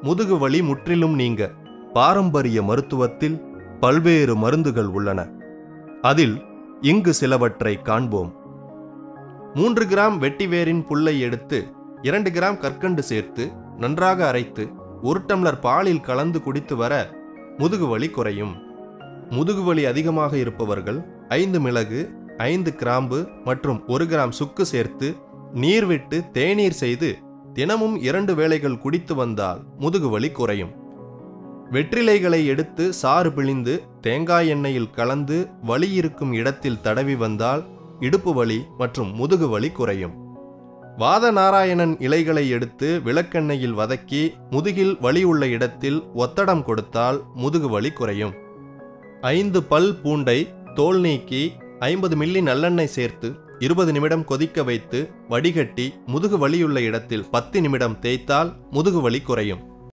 முதுகு வலி முற்றிலும் நீங்க பாரம்பரிய மருத்துவத்தில் பல்வேறு மருந்துகள் உள்ளன. அதில் இங்கு சிலவற்றை காண்போம். 3 கிராம் வெட்டிவேரின் புல்லை எடுத்து 2 கிராம் கற்கண்டு சேர்த்து நன்றாக அரைத்து 1 டம்ளர் பாலில் கலந்து குடித்து வர முதுகுவலி குறையும். முதுகுவலி அதிகமாக இருப்பவர்கள் 5 மிளகு, 5 கிராம்பு மற்றும் 1 கிராம் சுக்கு சேர்த்து நீர் விட்டு தேநீர் செய்து தினமும் 2 வேளைகள் குடித்து வந்தால் முதுகுவலி குறையும். வெற்றிலைகளை எடுத்து சாறு பிழிந்து தேங்காய் எண்ணெயில் கலந்து வலி இருக்கும் இடத்தில் தடவி வந்தால் இடுப்பு வலி மற்றும் முதுகுவலி குறையும். வாத நாராயணன் இலைகளை எடுத்து விளக்கெண்ணெயில் வதக்கி முதுகில் வலி உள்ள இடத்தில் ஒத்தடம் கொடுத்தால் முதுகுவலி குறையும். 5 பல் பூண்டை தோல் நீக்கி 50 மில்லி நல்லெண்ணெய் சேர்த்து 20 நிமிடம் கொதிக்க வைத்து வடிகட்டி முதுகு வலியுள்ள இடத்தில் 10 நிமிடம் தேய்த்தால் முதுகுவலி குறையும்.